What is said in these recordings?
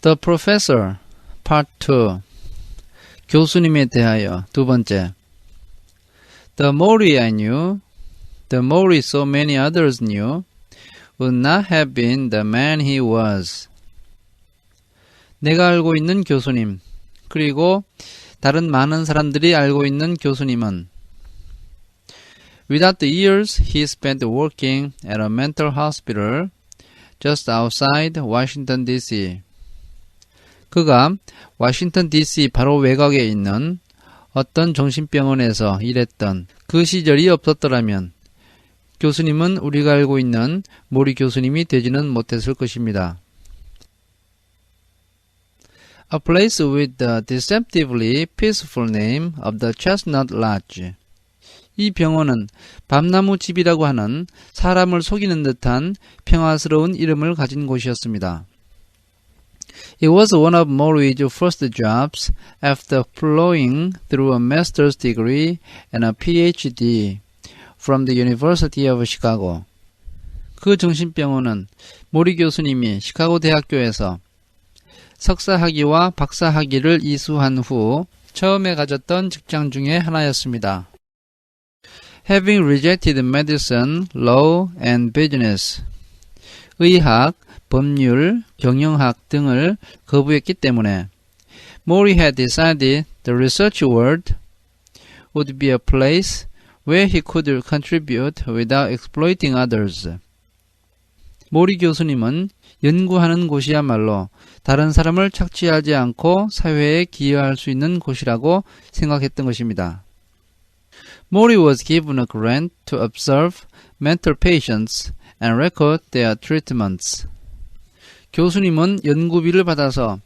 The Professor, Part 2. 교수님에 대하여 두 번째. The Mori I knew, the Mori so many others knew, would not have been the man he was. 내가 알고 있는 교수님, 그리고 다른 많은 사람들이 알고 있는 교수님은 Without the years he spent working at a mental hospital just outside Washington, D.C. 그가 워싱턴 DC 바로 외곽에 있는 어떤 정신병원에서 일했던 그 시절이 없었더라면 교수님은 우리가 알고 있는 모리 교수님이 되지는 못했을 것입니다. A place with the deceptively peaceful name of the Chestnut Lodge. 이 병원은 밤나무 집이라고 하는 사람을 속이는 듯한 평화스러운 이름을 가진 곳이었습니다. It was one of Mori's first jobs after plowing through a master's degree and a PhD from the University of Chicago. 그 정신병원은 모리 교수님이 시카고 대학교에서 석사학위와 박사학위를 이수한 후 처음에 가졌던 직장 중에 하나였습니다. Having rejected medicine, law, and business. 의학, 법률, 경영학 등을 거부했기 때문에 Mori had decided the research world would be a place where he could contribute without exploiting others. 모리 교수님은 연구하는 곳이야말로 다른 사람을 착취하지 않고 사회에 기여할 수 있는 곳이라고 생각했던 것입니다. Mori was given a grant to observe mental patients and record their treatments. 교수님은 연구비를 받아서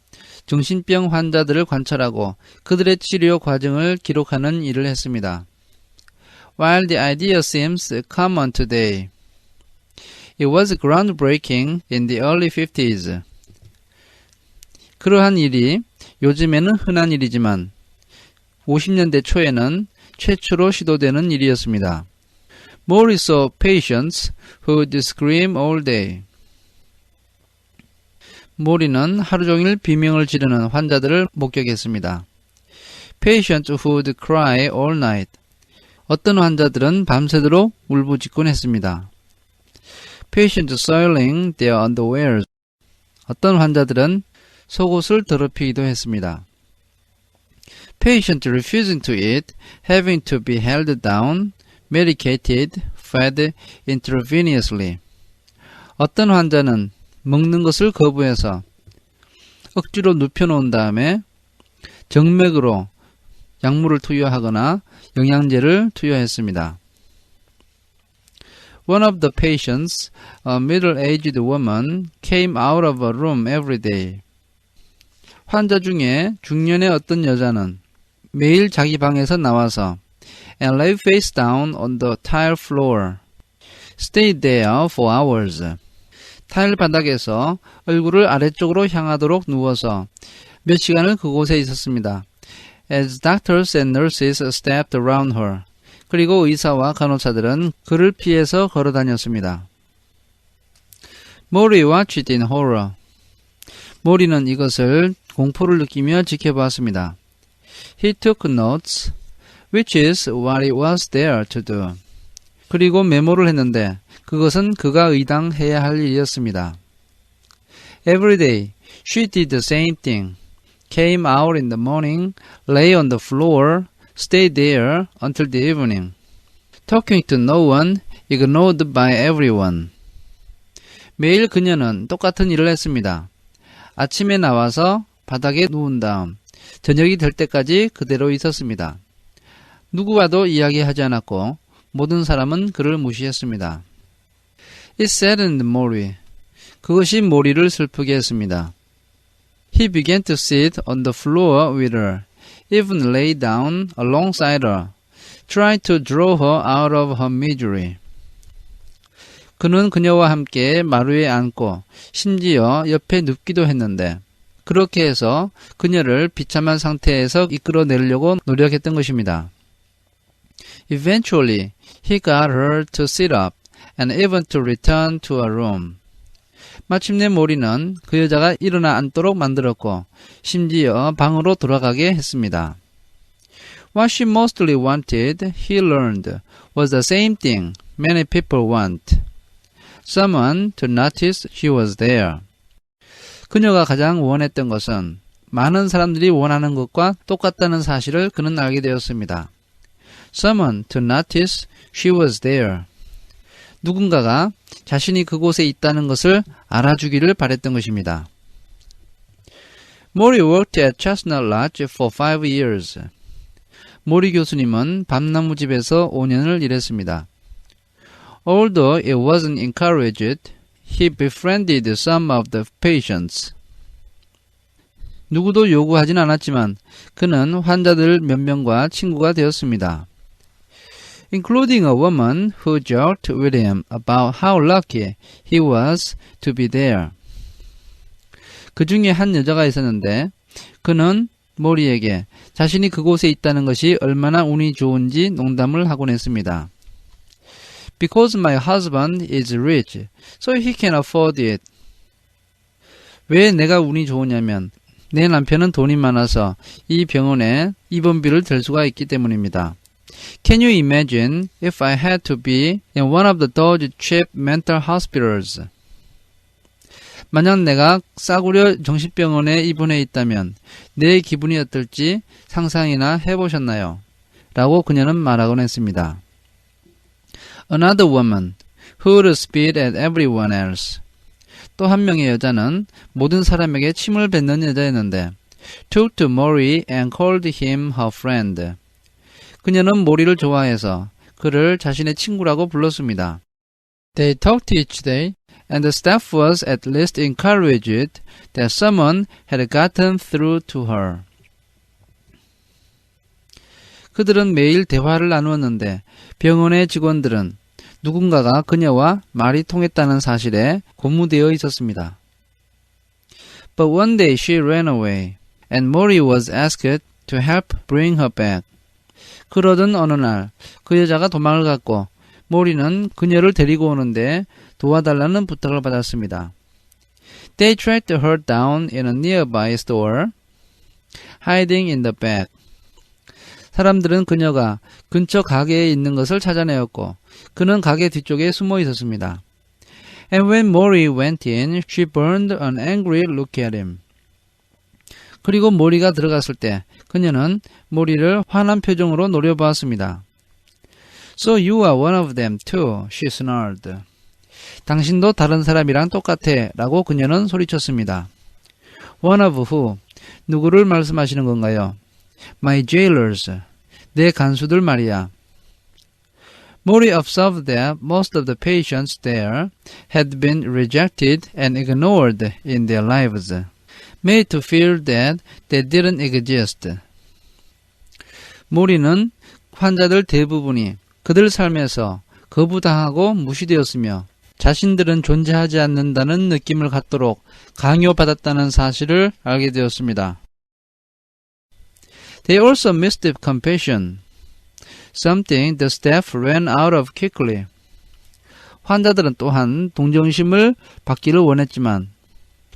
정신병 환자들을 관찰하고 그들의 치료 과정을 기록하는 일을 했습니다. While the idea seems common today, it was groundbreaking in the early 50s. 그러한 일이 요즘에는 흔한 일이지만 50년대 초에는 최초로 시도되는 일이었습니다. Mori saw patients who would scream all day. 모리는 하루 종일 비명을 지르는 환자들을 목격했습니다. Patients who would cry all night. 어떤 환자들은 밤새도록 울부짖곤 했습니다. Patients soiling their underwear. 어떤 환자들은 속옷을 더럽히기도 했습니다. Patients refusing to eat, having to be held down, medicated, fed intravenously. 어떤 환자는 먹는 것을 거부해서 억지로 눕혀놓은 다음에 정맥으로 약물을 투여하거나 영양제를 투여했습니다. One of the patients, a middle-aged woman, came out of a room every day. 환자 중에 중년의 어떤 여자는 매일 자기 방에서 나와서 and lay face down on the tile floor. Stayed there for hours. 타일 바닥에서 얼굴을 아래쪽으로 향하도록 누워서 몇 시간을 그곳에 있었습니다. As doctors and nurses stepped around her. 그리고 의사와 간호사들은 그를 피해서 걸어다녔습니다. Mori watched in horror. 모리는 이것을 공포를 느끼며 지켜보았습니다. He took notes, which is what it was there to do. 그리고 메모를 했는데 그것은 그가 의당해야 할 일이었습니다. Every day, she did the same thing. Came out in the morning, lay on the floor, stayed there until the evening. Talking to no one, ignored by everyone. 매일 그녀는 똑같은 일을 했습니다. 아침에 나와서 바닥에 누운 다음 저녁이 될 때까지 그대로 있었습니다. 누구와도 이야기하지 않았고 모든 사람은 그를 무시했습니다. It saddened Mori. 그것이 모리를 슬프게 했습니다. He began to sit on the floor with her, even lay down alongside her, trying to draw her out of her misery. 그는 그녀와 함께 마루에 앉고 심지어 옆에 눕기도 했는데 그렇게 해서 그녀를 비참한 상태에서 이끌어내려고 노력했던 것입니다. Eventually, he got her to sit up and even to return to her room. 마침내 모리는 그 여자가 일어나 앉도록 만들었고 심지어 방으로 돌아가게 했습니다. What she mostly wanted, he learned, was the same thing many people want. Someone to notice she was there. 그녀가 가장 원했던 것은 많은 사람들이 원하는 것과 똑같다는 사실을 그는 알게 되었습니다. Someone to notice she was there. 누군가가 자신이 그곳에 있다는 것을 알아주기를 바랬던 것입니다. Mori worked at Chestnut Lodge for 5 years. 모리 교수님은 밤나무집에서 5년을 일했습니다. Although it wasn't encouraged, he befriended some of the patients. 누구도 요구하진 않았지만 그는 환자들 몇 명과 친구가 되었습니다. Including a woman who joked with him about how lucky he was to be there. 그 중에 한 여자가 있었는데 그는 모리에게 자신이 그곳에 있다는 것이 얼마나 운이 좋은지 농담을 하곤 했습니다. Because my husband is rich, so he can afford it. 왜 내가 운이 좋으냐면 내 남편은 돈이 많아서 이 병원에 입원비를 댈 수가 있기 때문입니다. Can you imagine if I had to be in one of those cheap mental hospitals? 만약 내가 싸구려 정신병원에 입원해 있다면 내 기분이 어떨지 상상이나 해보셨나요? 라고 그녀는 말하곤 했습니다. Another woman who would spit at everyone else. 또 한 명의 여자는 모든 사람에게 침을 뱉는 여자였는데 took to Mori and called him her friend. 그녀는 모리를 좋아해서 그를 자신의 친구라고 불렀습니다. They talked each day and the staff was at least encouraged that someone had gotten through to her. 그들은 매일 대화를 나누었는데 병원의 직원들은 누군가가 그녀와 말이 통했다는 사실에 고무되어 있었습니다. But one day she ran away and Mori was asked to help bring her back. 그러던 어느 날 그 여자가 도망을 갔고 모리는 그녀를 데리고 오는데 도와달라는 부탁을 받았습니다. They tracked her down in a nearby store, hiding in the back. 사람들은 그녀가 근처 가게에 있는 것을 찾아내었고 그는 가게 뒤쪽에 숨어 있었습니다. And when Mori went in, she burned an angry look at him. 그리고 모리가 들어갔을 때 그녀는 모리를 화난 표정으로 노려보았습니다. So you are one of them too, she snarled. 당신도 다른 사람이랑 똑같아 라고 그녀는 소리쳤습니다. One of who? 누구를 말씀하시는 건가요? My jailers. 내 간수들 말이야. Mori observed that most of the patients there had been rejected and ignored in their lives, made to feel that they didn't exist. 모리는 환자들 대부분이 그들 삶에서 거부당하고 무시되었으며 자신들은 존재하지 않는다는 느낌을 갖도록 강요받았다는 사실을 알게 되었습니다. They also missed compassion, something the staff ran out of quickly. 환자들은 또한 동정심을 받기를 원했지만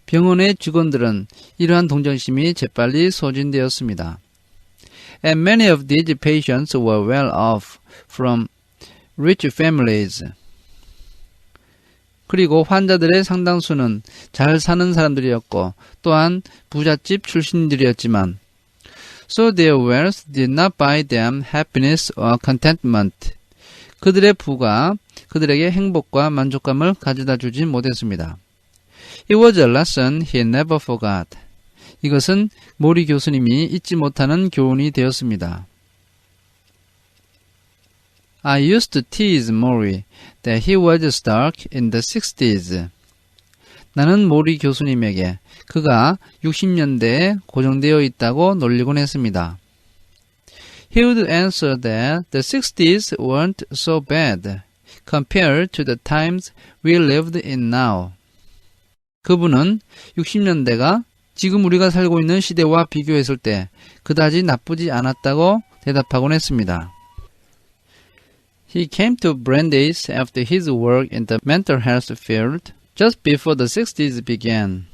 병원의 직원들은 이러한 동정심이 재빨리 소진되었습니다. And many of these patients were well off from rich families. 그리고 환자들의 상당수는 잘 사는 사람들이었고 또한 부잣집 출신들이었지만 So their wealth did not buy them happiness or contentment. 그들의 부가 그들에게 행복과 만족감을 가져다 주지 못했습니다. It was a lesson he never forgot. 이것은 모리 교수님이 잊지 못하는 교훈이 되었습니다. I used to tease Mori that he was stuck in the 60s. 나는 모리 교수님에게 그가 60년대에 고정되어 있다고 놀리곤 했습니다. He would answer that the 60s weren't so bad compared to the times we lived in now. 그분은 60년대가 지금 우리가 살고 있는 시대와 비교했을 때 그다지 나쁘지 않았다고 대답하곤 했습니다. He came to Brandeis after his work in the mental health field just before the 60s began.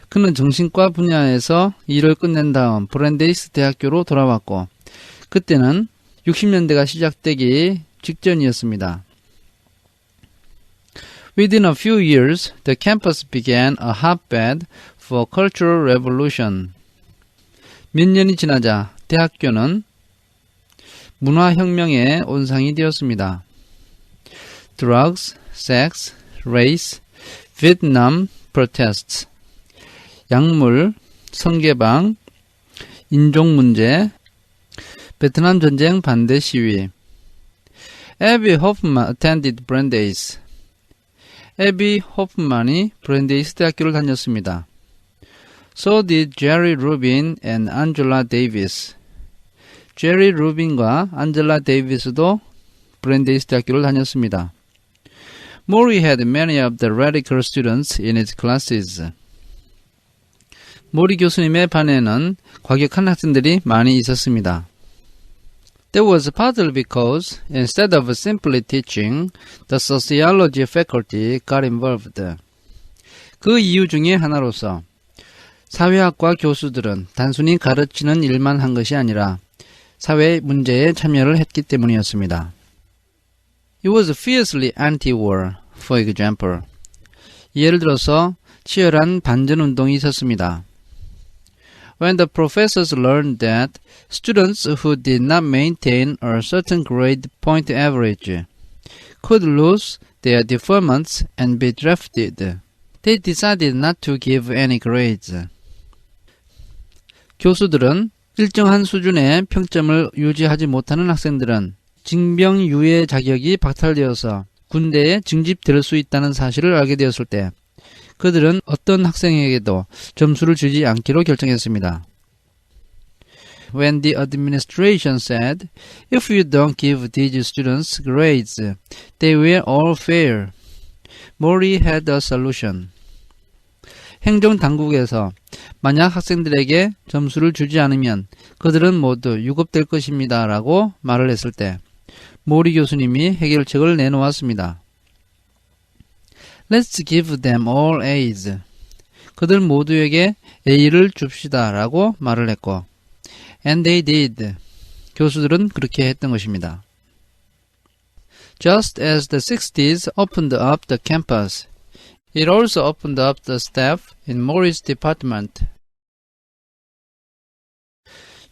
그는 정신과 분야에서 일을 끝낸 다음 브랜데이스 대학교로 돌아왔고 그때는 60년대가 시작되기 직전이었습니다. Within a few years, the campus began a hotbed for cultural revolution. 몇 년이 지나자 대학교는 문화혁명의 온상이 되었습니다. Drugs, sex, race, Vietnam protests. 약물, 성개방, 인종문제, 베트남 전쟁 반대 시위. Abby Hoffman attended Brandeis. 애비 호프만이 브랜데이스 대학교를 다녔습니다. So did Jerry Rubin and Angela Davis. 제리 루빈과 안젤라 데이비스도 브랜데이스 대학교를 다녔습니다. Maury had many of the radical students in his classes. 모리 교수님의 반에는 과격한 학생들이 많이 있었습니다. That was partly because, instead of simply teaching, the sociology faculty got involved. 그 이유 중에 하나로서 사회학과 교수들은 단순히 가르치는 일만 한 것이 아니라 사회 문제에 참여를 했기 때문이었습니다. It was fiercely anti-war, for example. 예를 들어서 치열한 반전운동이 있었습니다. When the professors learned that students who did not maintain a certain grade point average could lose their deferments and be drafted, they decided not to give any grades. 교수들은 일정한 수준의 평점을 유지하지 못하는 학생들은 징병유예 자격이 박탈되어서 군대에 징집될 수 있다는 사실을 알게 되었을 때 그들은 어떤 학생에게도 점수를 주지 않기로 결정했습니다. When the administration said, if you don't give these students grades, they will all fail, Maury had a solution. 행정당국에서 만약 학생들에게 점수를 주지 않으면 그들은 모두 유급될 것입니다 라고 말을 했을 때 모리 교수님이 해결책을 내놓았습니다. Let's give them all A's. 그들 모두에게 A를 줍시다 라고 말을 했고 And they did. 교수들은 그렇게 했던 것입니다. Just as the 60s opened up the campus, it also opened up the staff in Maury's department.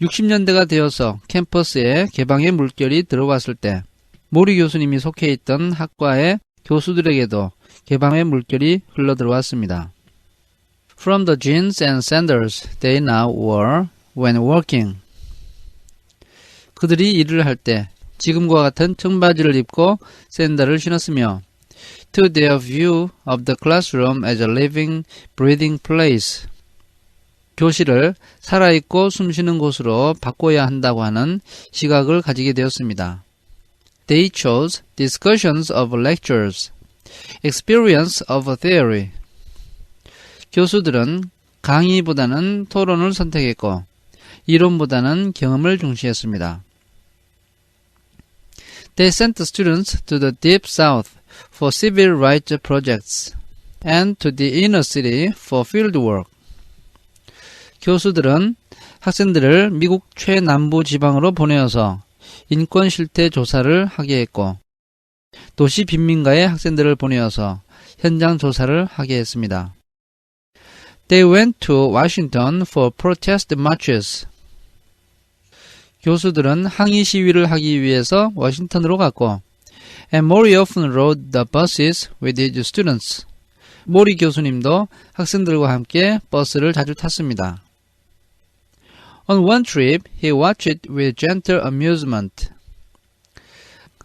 60년대가 되어서 캠퍼스에 개방의 물결이 들어왔을 때 모리 교수님이 속해 있던 학과의 교수들에게도 개방의 물결이 흘러들어왔습니다. From the jeans and sandals they now wore when working. 그들이 일을 할 때 지금과 같은 청바지를 입고 샌들을 신었으며 to their view of the classroom as a living, breathing place. 교실을 살아있고 숨쉬는 곳으로 바꿔야 한다고 하는 시각을 가지게 되었습니다. They chose discussions of lectures, experience of theory. 교수들은 강의보다는 토론을 선택했고 이론보다는 경험을 중시했습니다. They sent students to the deep south for civil rights projects and to the inner city for field work. 교수들은 학생들을 미국 최남부 지방으로 보내어서 인권 실태 조사를 하게 했고 도시 빈민가에 학생들을 보내어서 현장 조사를 하게 했습니다. They went to Washington for protest marches. 교수들은 항의 시위를 하기 위해서 워싱턴으로 갔고 And Maury often rode the buses with his students. 모리 교수님도 학생들과 함께 버스를 자주 탔습니다. On one trip, he watched it with gentle amusement.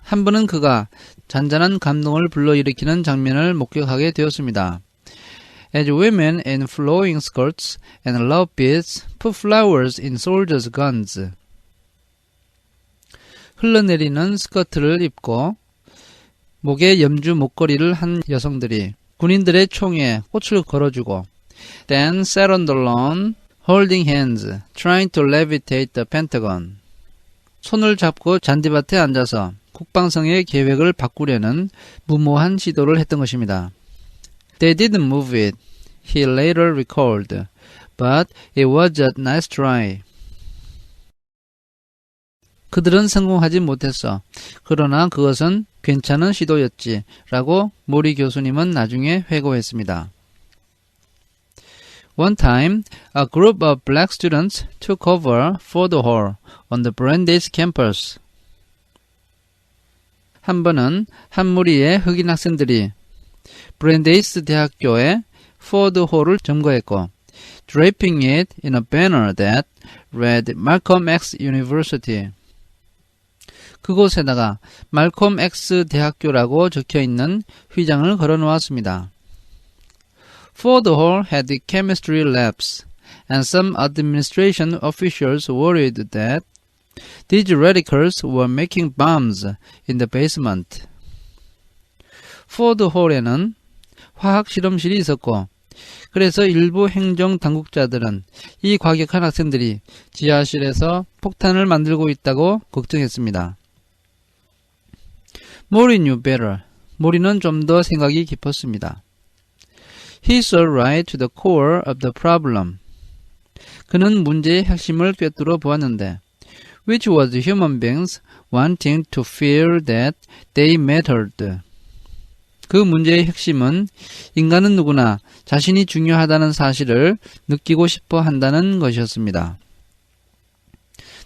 한 번은 그가 잔잔한 감동을 불러일으키는 장면을 목격하게 되었습니다. As women in flowing skirts and love beads put flowers in soldiers' guns. 흘러내리는 스커트를 입고 목에 염주 목걸이를 한 여성들이 군인들의 총에 꽃을 걸어주고 then sat on the lawn holding hands, trying to levitate the Pentagon. 손을 잡고 잔디밭에 앉아서 국방성의 계획을 바꾸려는 무모한 시도를 했던 것입니다. They didn't move it, he later recalled, but it was a nice try. 그들은 성공하지 못했어. 그러나 그것은 괜찮은 시도였지. 라고 모리 교수님은 나중에 회고했습니다. One time, a group of black students took over Ford Hall on the Brandeis campus. 한 번은 한 무리의 흑인 학생들이 브랜데이스 대학교의 포드 홀을 점거했고, draping it in a banner that read Malcolm X University. 그곳에다가 말콤 X 대학교라고 적혀있는 휘장을 걸어놓았습니다. Ford Hall had chemistry labs, and some administration officials worried that these radicals were making bombs in the basement. Ford Hall에는 화학 실험실이 있었고, 그래서 일부 행정 당국자들은 이 과격한 학생들이 지하실에서 폭탄을 만들고 있다고 걱정했습니다. Mori knew better. 모리는 좀 더 생각이 깊었습니다. He saw right to the core of the problem. 그는 문제의 핵심을 꿰뚫어 보았는데, which was human beings wanting to feel that they mattered. 그 문제의 핵심은 인간은 누구나 자신이 중요하다는 사실을 느끼고 싶어 한다는 것이었습니다.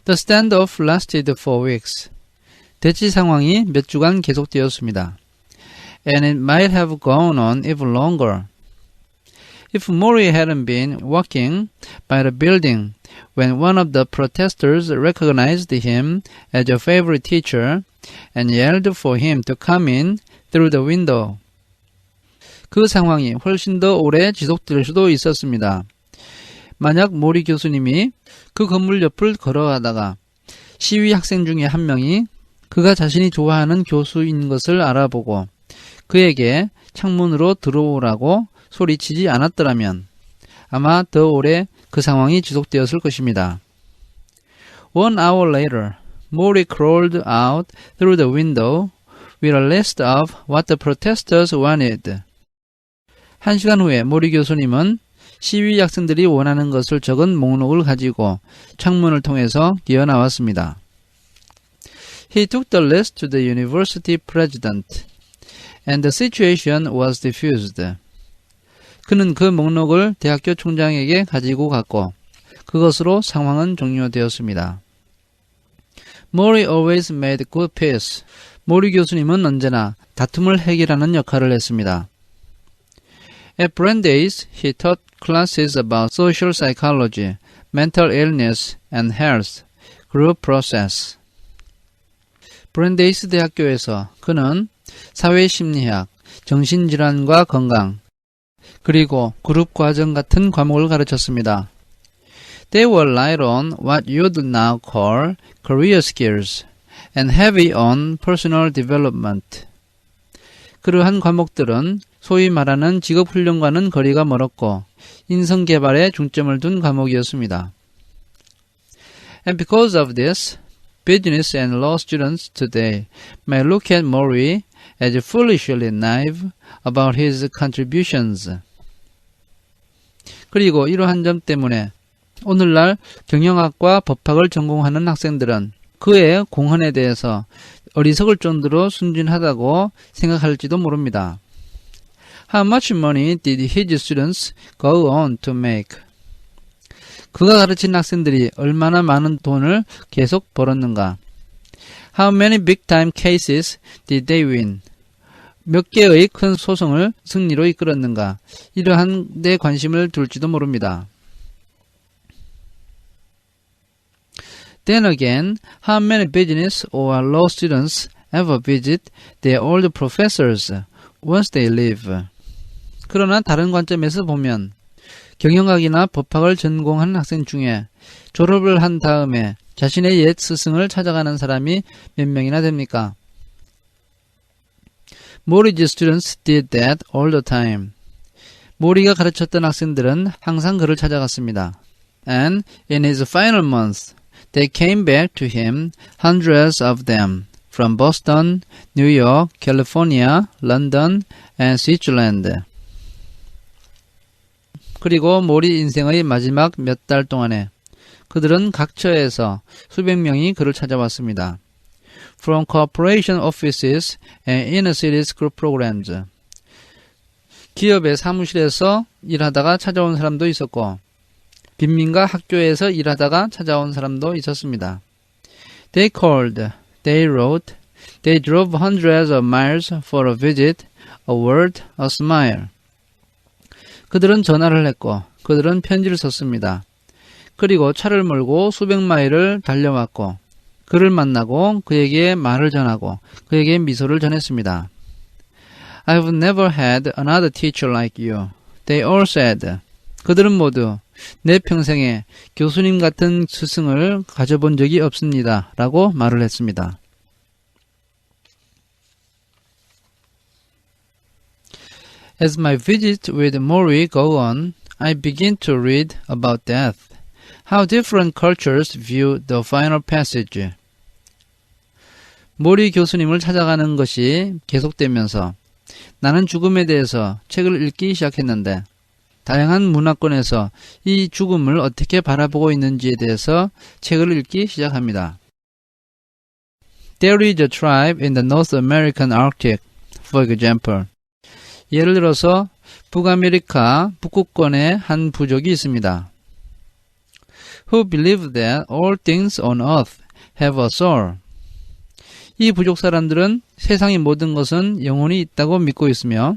The standoff lasted 4 weeks. 대치 상황이 몇 주간 계속되었습니다. And it might have gone on even longer. If Mori hadn't been walking by the building when one of the protesters recognized him as a favorite teacher and yelled for him to come in through the window. 그 상황이 훨씬 더 오래 지속될 수도 있었습니다. 만약 모리 교수님이 그 건물 옆을 걸어가다가 시위 학생 중에 한 명이 그가 자신이 좋아하는 교수인 것을 알아보고 그에게 창문으로 들어오라고 소리치지 않았더라면 아마 더 오래 그 상황이 지속되었을 것입니다. 1 hour later, Mori crawled out through the window with a list of what the protesters wanted. 1시간 후에 모리 교수님은 시위 학생들이 원하는 것을 적은 목록을 가지고 창문을 통해서 기어나왔습니다. He took the list to the university president, and the situation was diffused. 그는 그 목록을 대학교 총장에게 가지고 갔고 그것으로 상황은 종료되었습니다. Mori always made good peace. 모리 교수님은 언제나 다툼을 해결하는 역할을 했습니다. At Brandeis, he taught classes about social psychology, mental illness and health, group process. 브랜데이스 대학교에서 그는 사회심리학, 정신질환과 건강, 그리고 그룹 과정 같은 과목을 가르쳤습니다. They were light on what you'd now call career skills and heavy on personal development. 그러한 과목들은 소위 말하는 직업훈련과는 거리가 멀었고 인성개발에 중점을 둔 과목이었습니다. And because of this, business and law students today may look at Mori as foolishly naive about his contributions. 그리고 이러한 점 때문에 오늘날 경영학과 법학을 전공하는 학생들은 그의 공헌에 대해서 어리석을 정도로 순진하다고 생각할지도 모릅니다. How much money did his students go on to make? 그가 가르친 학생들이 얼마나 많은 돈을 계속 벌었는가? How many big-time cases did they win? 몇 개의 큰 소송을 승리로 이끌었는가? 이러한 데 관심을 둘지도 모릅니다. Then again, how many business or law students ever visit their old professors once they leave? 그러나 다른 관점에서 보면 경영학이나 법학을 전공한 학생 중에 졸업을 한 다음에 자신의 옛 스승을 찾아가는 사람이 몇 명이나 됩니까? Mori's students did that all the time. 모리가 가르쳤던 학생들은 항상 그를 찾아갔습니다. And in his final month, they came back to him, hundreds of them, from Boston, New York, California, London, and Switzerland. 그리고 모리 인생의 마지막 몇 달 동안에 그들은 각 처에서 수백 명이 그를 찾아왔습니다. From corporation offices and inner city school programs. 기업의 사무실에서 일하다가 찾아온 사람도 있었고 빈민가 학교에서 일하다가 찾아온 사람도 있었습니다. They called, they wrote, they drove hundreds of miles for a visit, a word, a smile. 그들은 전화를 했고 그들은 편지를 썼습니다. 그리고 차를 몰고 수백 마일을 달려왔고 그를 만나고 그에게 말을 전하고 그에게 미소를 전했습니다. I've never had another teacher like you. They all said. 그들은 모두 내 평생에 교수님 같은 스승을 가져본 적이 없습니다. 라고 말을 했습니다. As my visit with Mori go on, I begin to read about death. How different cultures view the final passage. 모리 교수님을 찾아가는 것이 계속되면서 나는 죽음에 대해서 책을 읽기 시작했는데 다양한 문화권에서 이 죽음을 어떻게 바라보고 있는지에 대해서 책을 읽기 시작합니다. There is a tribe in the North American Arctic, for example. 예를 들어서 북아메리카 북극권의 한 부족이 있습니다. Who believe that all things on earth have a soul. 이 부족 사람들은 세상의 모든 것은 영혼이 있다고 믿고 있으며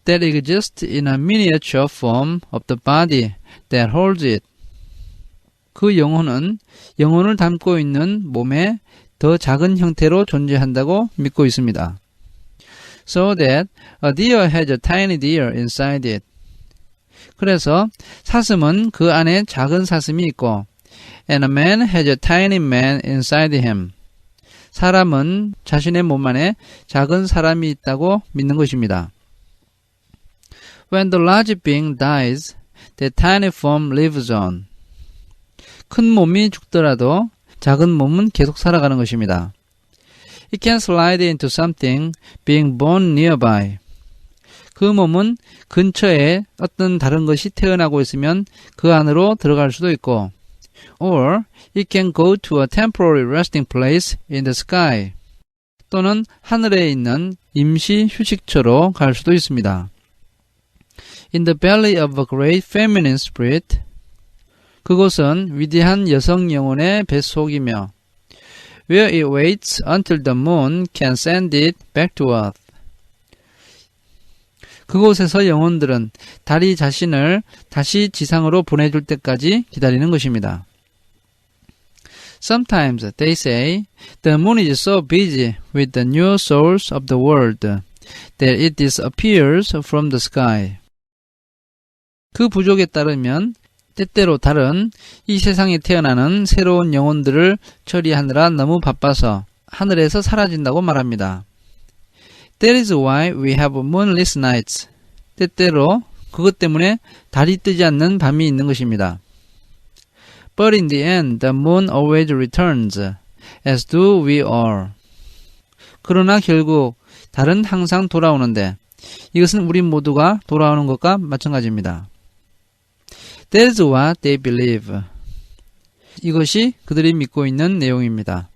that exists in a miniature form of the body that holds it. 그 영혼은 영혼을 담고 있는 몸의 더 작은 형태로 존재한다고 믿고 있습니다. So that a deer has a tiny deer inside it. 그래서 사슴은 그 안에 작은 사슴이 있고 and a man has a tiny man inside him. 사람은 자신의 몸 안에 작은 사람이 있다고 믿는 것입니다. When the large being dies, the tiny form lives on. 큰 몸이 죽더라도 작은 몸은 계속 살아가는 것입니다. It can slide into something being born nearby. 그 몸은 근처에 어떤 다른 것이 태어나고 있으면 그 안으로 들어갈 수도 있고 or it can go to a temporary resting place in the sky. 또는 하늘에 있는 임시 휴식처로 갈 수도 있습니다. In the belly of a great feminine spirit. 그곳은 위대한 여성 영혼의 뱃속이며 where it waits until the moon can send it back to earth. 그곳에서 영혼들은 달이 자신을 다시 지상으로 보내줄 때까지 기다리는 것입니다. Sometimes they say the moon is so busy with the new souls of the world that it disappears from the sky. 그 부족에 따르면 때때로 달은 이 세상에 태어나는 새로운 영혼들을 처리하느라 너무 바빠서 하늘에서 사라진다고 말합니다. That is why we have moonless nights. 때때로 그것 때문에 달이 뜨지 않는 밤이 있는 것입니다. But in the end, the moon always returns, as do we all. 그러나 결국 달은 항상 돌아오는데 이것은 우리 모두가 돌아오는 것과 마찬가지입니다. That is what they believe. 이것이 그들이 믿고 있는 내용입니다.